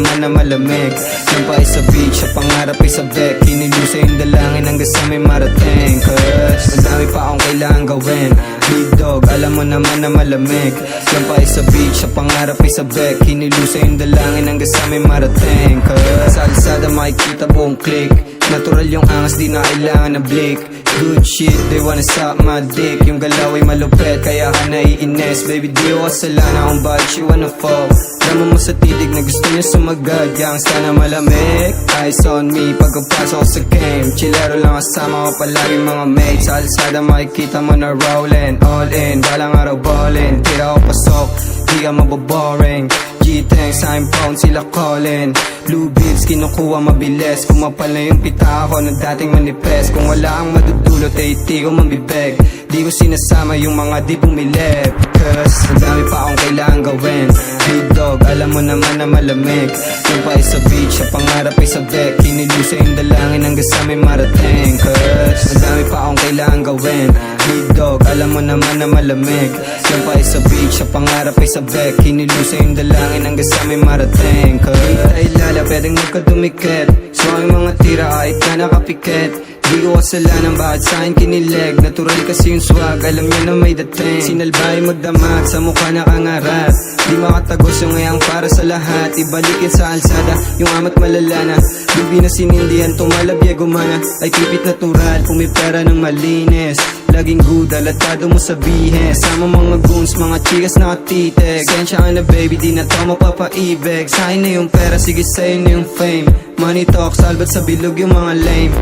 naman na malamig. Lampay sa beach, sa pangarap ay sabik. Kinilusay yung dalangin hanggang sa may marating. Cause madami pa akong kailangan gawin. Big dog, alam mo naman na malamig. Lampay sa beach, sa pangarap ay sabik. Kinilusay yung dalangin hanggang sa may marating. Cause sa alsada makikita buong click. Natural yung angas, di na kailangan na blink. Good shit, they wanna suck my dick. Yung galaw ay malupet, kaya ka naiinis. Baby, di ko kasalanan kung bakit she wanna fall. Dama mo sa titig na gusto niya sumagad. Gangsta na malamig, eyes on me pagkapasok ko sa game. Chillero lang kasama ko palagi mga mates. Sa alsada makikita mo na rollin'. All in, balang araw ballin'. Tira ko pasok, di ka maboboring. G-Tank, sign phone, sila callin'. Blue beads, kinukuha mabilis. Kumapal na yung pita ko na dating manipes. Kung wala kang madudulot, eh di ko mambibeg. Di ko sinasama yung mga di bumilip. Cause madami pa akong kailangan gawin. Big dog, alam mo naman na malamig. Lampay sa beach, sa pangarap ay sabik. Kinilusay yung dalangin hanggang sa may marating. Cause madami pa akong kailangan gawin. Big dog, alam mo naman na malamig. Lampay sa beach, sa pangarap ay sabik. Kinilusay yung dalangin hanggang sa may marating. Cause ay lala, pwedeng magkadumikit. So ang mga tira kahit ka nakapikit. Di ko kasalanan bakit sa'kin kinilig. Natural kasi yung swag, alam niya na may dating. Sinalbay magdamag, sa mukha nakangarat. Di makatagos yung ngayang para sa lahat. Ibalikin sa alsada, yung amat malala na. Lubi na sinindihan, tumalabya gumana. Ay keep it natural, kung may pera ng malinis. Laging good, alatado mo sabihin. Sama mga goons, mga chikas nakatitig. Sensya ka na baby, di na to mapapaibig. Sa'kin na yung pera, sige sa'yo na yung fame. Money talk, salbat sa bilog yung mga lame.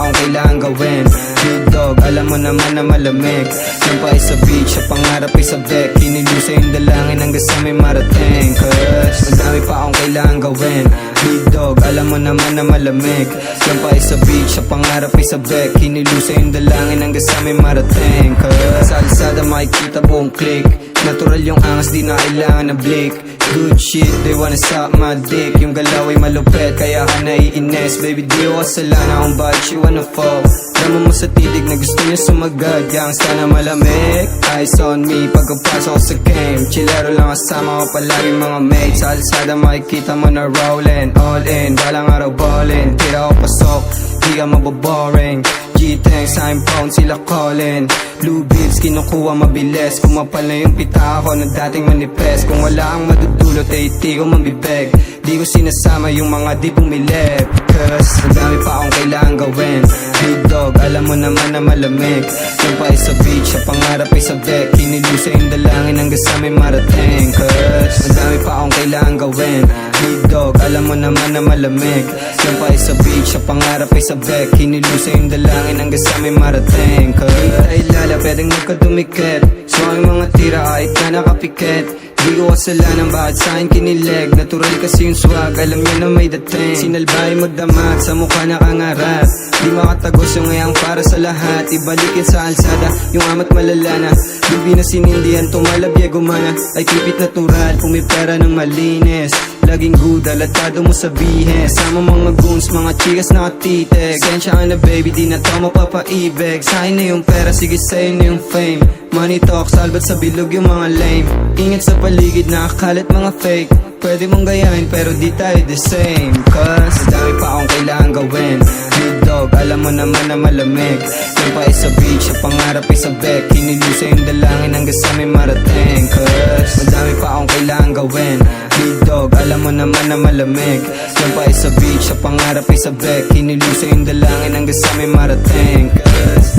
Kailangan gawin. Big dog, alam mo naman na malamig. Lampay sa beach, sa pangarap ay sabik. Kinilusay yung dalangin hanggang sa may marating. Cause madami pa akong kailangan gawin. Big dog, alam mo naman na malamig. Lampay sa beach, sa pangarap ay sabik. Kinilusay yung dalangin hanggang sa may marating. Cause sa alsada makikita buong click. Natural yung angas, di na kailangan na blink. Good shit, they wanna suck my dick. Yung galaw ay malupet, kaya ka naiinis. Baby, di ko kasalanan kung bakit she wanna fall. Dama mo sa titig na gusto niya sumagad. Gangsta na malamig, eyes on me pagkapasok ko sa game. Chillero lang kasama ko palagi mga mates. Sa alsada makikita mo na rollin'. All in, balang araw ballin'. Tira ko pasok, di ka maboboring. G-Tank, sign phone, sila callin'. Blue beads, kinukuha mabilis. Kumapal na yung pita ko na dating manipes. Kung wala kang madudulot, eh di ko mambibeg. Di ko sinasama yung mga di bumilip. Cause madami pa akong kailangan gawin. Big dog, alam mo naman na malamig. Lampay sa beach, sa pangarap ay sabik. Kinilusay yung dalangin hanggang sa may marating. Cause madami pa akong kailangan gawin. Big dog, alam mo naman na malamig. Lampay sa beach, sa pangarap ay sabik. Kinilusay yung dalangin hanggang sa may marating. Cause ay lala, pwedeng magkadumikit. So ang mga tira kahit ka nakapikit. Di ko kasalanan bakit sa'kin kinilig. Natural kasi yung swag, alam niya na may dating. Sinalbay magdamag, sa mukha nakangarat. Di makatagos yung ngayang para sa lahat. Ibalikin sa alsada, yung amat malala na. Lubi na sinindihan, tumalabya gumana. Ay keep it natural, kung may pera ng malinis. Laging good, alatado mo sabihin Sama mga goons, mga chikas nakatitig Sensya ka na baby, di na to mapapaibig Sa'kin na yung pera, sige sa'yo na yung fame Money talk, salbat sa bilog yung mga lame Ingat sa paligid, nakakalat mga fake Pwede mong gayahin pero di tayo the same Cause madami pa akong kailangan gawin Big dog, alam mo naman na malamig Yung pa sa beach, sa pangarap ay sa back Hinilusa yung dalangin hanggang sa may marating Cause madami pa akong kailangan gawin Big dog, alam mo naman na malamig Yung pa sa beach, sa pangarap ay sa back Hinilusa yung dalangin hanggang sa may marating Cause